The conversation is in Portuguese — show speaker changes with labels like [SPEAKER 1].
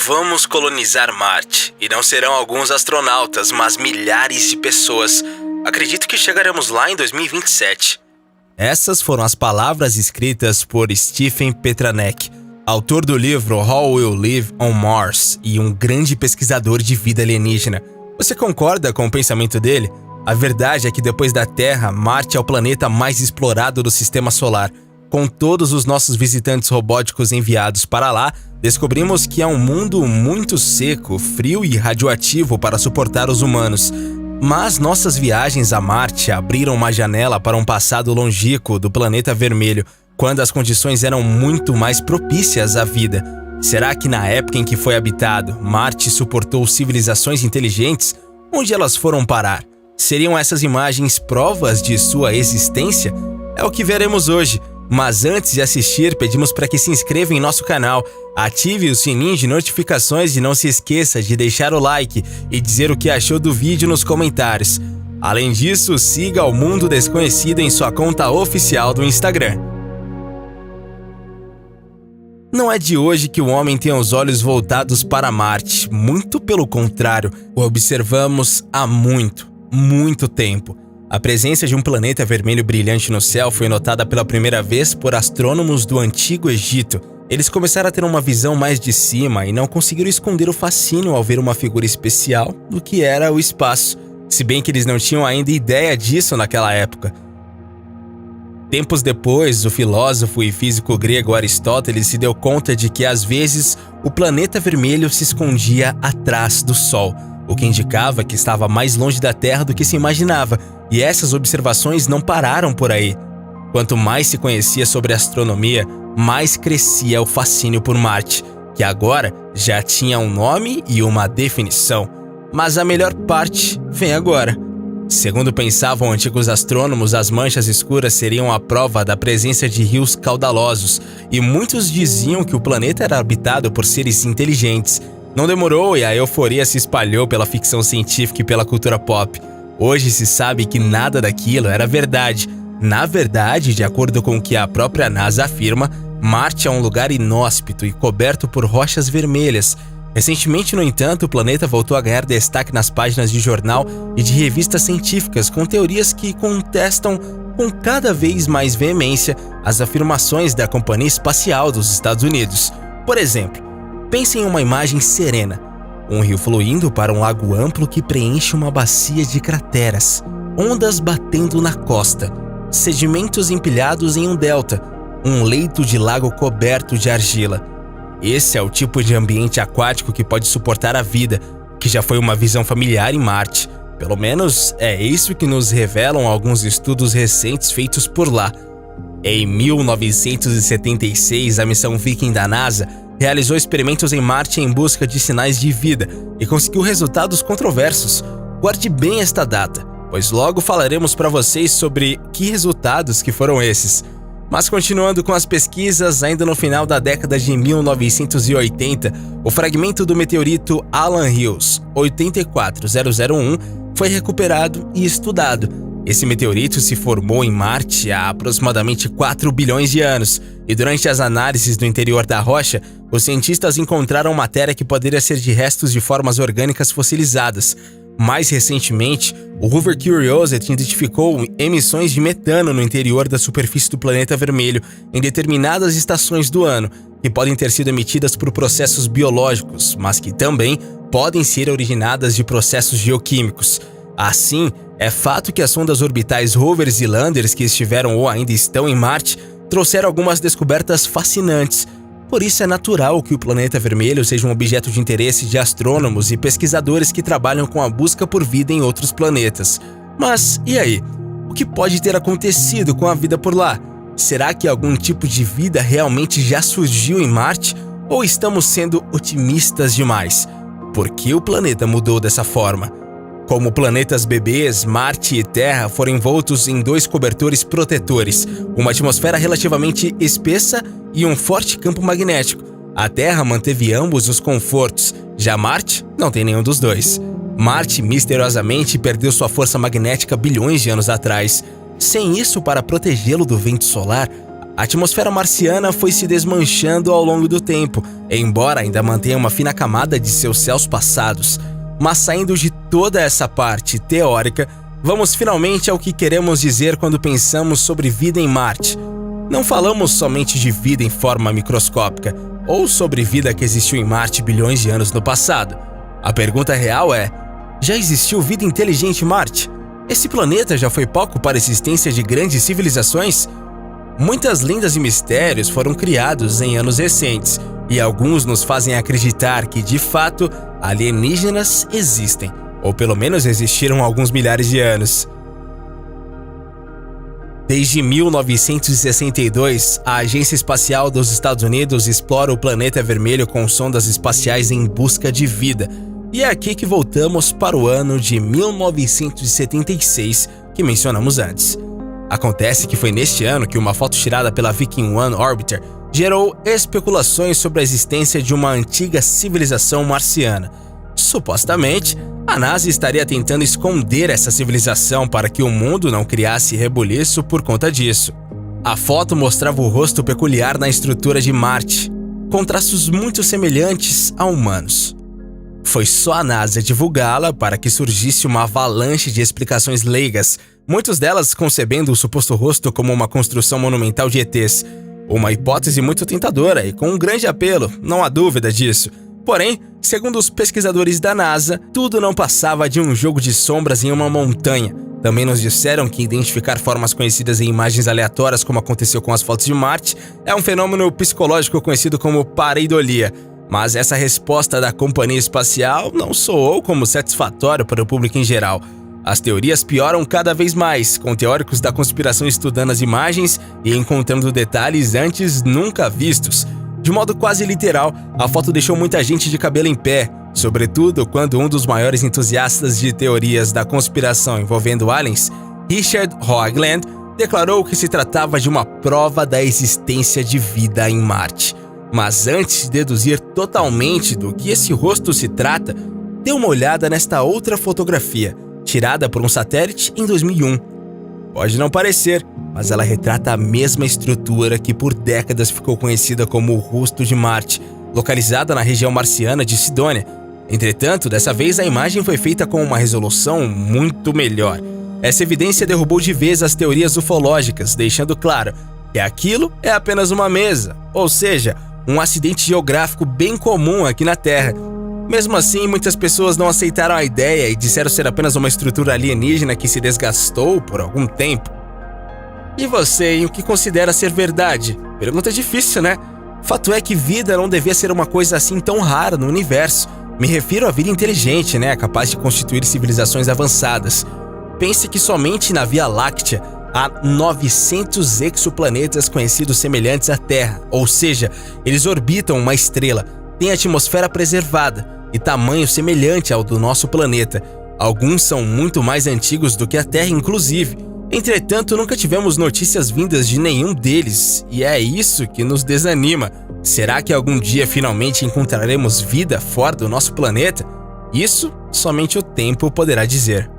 [SPEAKER 1] Vamos colonizar Marte, e não serão alguns astronautas, mas milhares de pessoas. Acredito que chegaremos lá em 2027.
[SPEAKER 2] Essas foram as palavras escritas por Stephen Petranek, autor do livro How We'll Live on Mars e um grande pesquisador de vida alienígena. Você concorda com o pensamento dele? A verdade é que depois da Terra, Marte é o planeta mais explorado do Sistema Solar. Com todos os nossos visitantes robóticos enviados para lá, descobrimos que é um mundo muito seco, frio e radioativo para suportar os humanos. Mas nossas viagens a Marte abriram uma janela para um passado longínquo do planeta vermelho, quando as condições eram muito mais propícias à vida. Será que na época em que foi habitado, Marte suportou civilizações inteligentes? Onde elas foram parar? Seriam essas imagens provas de sua existência? É o que veremos hoje. Mas antes de assistir, pedimos para que se inscreva em nosso canal, ative o sininho de notificações e não se esqueça de deixar o like e dizer o que achou do vídeo nos comentários. Além disso, siga o Mundo Desconhecido em sua conta oficial do Instagram. Não é de hoje que o homem tem os olhos voltados para Marte, muito pelo contrário, o observamos há muito tempo. A presença de um planeta vermelho brilhante no céu foi notada pela primeira vez por astrônomos do Antigo Egito. Eles começaram a ter uma visão mais de cima e não conseguiram esconder o fascínio ao ver uma figura especial do que era o espaço, se bem que eles não tinham ainda ideia disso naquela época. Tempos depois, o filósofo e físico grego Aristóteles se deu conta de que às vezes o planeta vermelho se escondia atrás do Sol, o que indicava que estava mais longe da Terra do que se imaginava, e essas observações não pararam por aí. Quanto mais se conhecia sobre astronomia, mais crescia o fascínio por Marte, que agora já tinha um nome e uma definição. Mas a melhor parte vem agora. Segundo pensavam antigos astrônomos, as manchas escuras seriam a prova da presença de rios caudalosos, e muitos diziam que o planeta era habitado por seres inteligentes. Não demorou e a euforia se espalhou pela ficção científica e pela cultura pop. Hoje se sabe que nada daquilo era verdade. Na verdade, de acordo com o que a própria NASA afirma, Marte é um lugar inóspito e coberto por rochas vermelhas. Recentemente, no entanto, o planeta voltou a ganhar destaque nas páginas de jornal e de revistas científicas com teorias que contestam com cada vez mais veemência as afirmações da Companhia Espacial dos Estados Unidos. Por exemplo, pense em uma imagem serena. Um rio fluindo para um lago amplo que preenche uma bacia de crateras, ondas batendo na costa, sedimentos empilhados em um delta, um leito de lago coberto de argila. Esse é o tipo de ambiente aquático que pode suportar a vida, que já foi uma visão familiar em Marte. Pelo menos é isso que nos revelam alguns estudos recentes feitos por lá. Em 1976, a missão Viking da NASA realizou experimentos em Marte em busca de sinais de vida e conseguiu resultados controversos. Guarde bem esta data, pois logo falaremos para vocês sobre que resultados que foram esses. Mas continuando com as pesquisas, ainda no final da década de 1980, o fragmento do meteorito Allan Hills 84001 foi recuperado e estudado. Esse meteorito se formou em Marte há aproximadamente 4 bilhões de anos, e durante as análises do interior da rocha, os cientistas encontraram matéria que poderia ser de restos de formas orgânicas fossilizadas. Mais recentemente, o rover Curiosity identificou emissões de metano no interior da superfície do planeta vermelho em determinadas estações do ano, que podem ter sido emitidas por processos biológicos, mas que também podem ser originadas de processos geoquímicos. Assim, é fato que as sondas orbitais rovers e landers que estiveram ou ainda estão em Marte trouxeram algumas descobertas fascinantes. Por isso é natural que o planeta vermelho seja um objeto de interesse de astrônomos e pesquisadores que trabalham com a busca por vida em outros planetas. Mas e aí? O que pode ter acontecido com a vida por lá? Será que algum tipo de vida realmente já surgiu em Marte? Ou estamos sendo otimistas demais? Por que o planeta mudou dessa forma? Como planetas bebês, Marte e Terra foram envoltos em 2 cobertores protetores, uma atmosfera relativamente espessa e um forte campo magnético. A Terra manteve ambos os confortos, já Marte não tem nenhum dos dois. Marte misteriosamente perdeu sua força magnética bilhões de anos atrás. Sem isso para protegê-lo do vento solar, A atmosfera marciana foi se desmanchando ao longo do tempo, embora ainda mantenha uma fina camada de seus céus passados. Mas saindo de toda essa parte teórica, vamos finalmente ao que queremos dizer quando pensamos sobre vida em Marte. Não falamos somente de vida em forma microscópica, ou sobre vida que existiu em Marte bilhões de anos no passado. A pergunta real é: já existiu vida inteligente em Marte? Esse planeta já foi palco para a existência de grandes civilizações? Muitas lendas e mistérios foram criados em anos recentes, e alguns nos fazem acreditar que, de fato, alienígenas existem, ou pelo menos existiram há alguns milhares de anos. Desde 1962, a Agência Espacial dos Estados Unidos explora o planeta vermelho com sondas espaciais em busca de vida. E é aqui que voltamos para o ano de 1976, que mencionamos antes. Acontece que foi neste ano que uma foto tirada pela Viking 1 Orbiter gerou especulações sobre a existência de uma antiga civilização marciana. Supostamente, a NASA estaria tentando esconder essa civilização para que o mundo não criasse rebuliço por conta disso. A foto mostrava o rosto peculiar na estrutura de Marte, com traços muito semelhantes a humanos. Foi só a NASA divulgá-la para que surgisse uma avalanche de explicações leigas, muitas delas concebendo o suposto rosto como uma construção monumental de ETs. Uma hipótese muito tentadora e com um grande apelo, não há dúvida disso. Porém, segundo os pesquisadores da NASA, tudo não passava de um jogo de sombras em uma montanha. Também nos disseram que identificar formas conhecidas em imagens aleatórias, como aconteceu com as fotos de Marte, é um fenômeno psicológico conhecido como pareidolia. Mas essa resposta da companhia espacial não soou como satisfatório para o público em geral. As teorias pioram cada vez mais, com teóricos da conspiração estudando as imagens e encontrando detalhes antes nunca vistos. De modo quase literal, a foto deixou muita gente de cabelo em pé, sobretudo quando um dos maiores entusiastas de teorias da conspiração envolvendo aliens, Richard Hoagland, declarou que se tratava de uma prova da existência de vida em Marte. Mas antes de deduzir totalmente do que esse rosto se trata, dê uma olhada nesta outra fotografia, tirada por um satélite em 2001. Pode não parecer, mas ela retrata a mesma estrutura que por décadas ficou conhecida como o rosto de Marte, localizada na região marciana de Sidônia. Entretanto, dessa vez a imagem foi feita com uma resolução muito melhor. Essa evidência derrubou de vez as teorias ufológicas, deixando claro que aquilo é apenas uma mesa, ou seja, um acidente geográfico bem comum aqui na Terra. Mesmo assim, muitas pessoas não aceitaram a ideia e disseram ser apenas uma estrutura alienígena que se desgastou por algum tempo. E você, em o que considera ser verdade? Pergunta difícil, né? Fato é que vida não devia ser uma coisa assim tão rara no universo. Me refiro à vida inteligente, né? Capaz de constituir civilizações avançadas. Pense que somente na Via Láctea há 900 exoplanetas conhecidos semelhantes à Terra, ou seja, eles orbitam uma estrela, têm atmosfera preservada e tamanho semelhante ao do nosso planeta. Alguns são muito mais antigos do que a Terra, inclusive. Entretanto, nunca tivemos notícias vindas de nenhum deles, e é isso que nos desanima. Será que algum dia finalmente encontraremos vida fora do nosso planeta? Isso somente o tempo poderá dizer.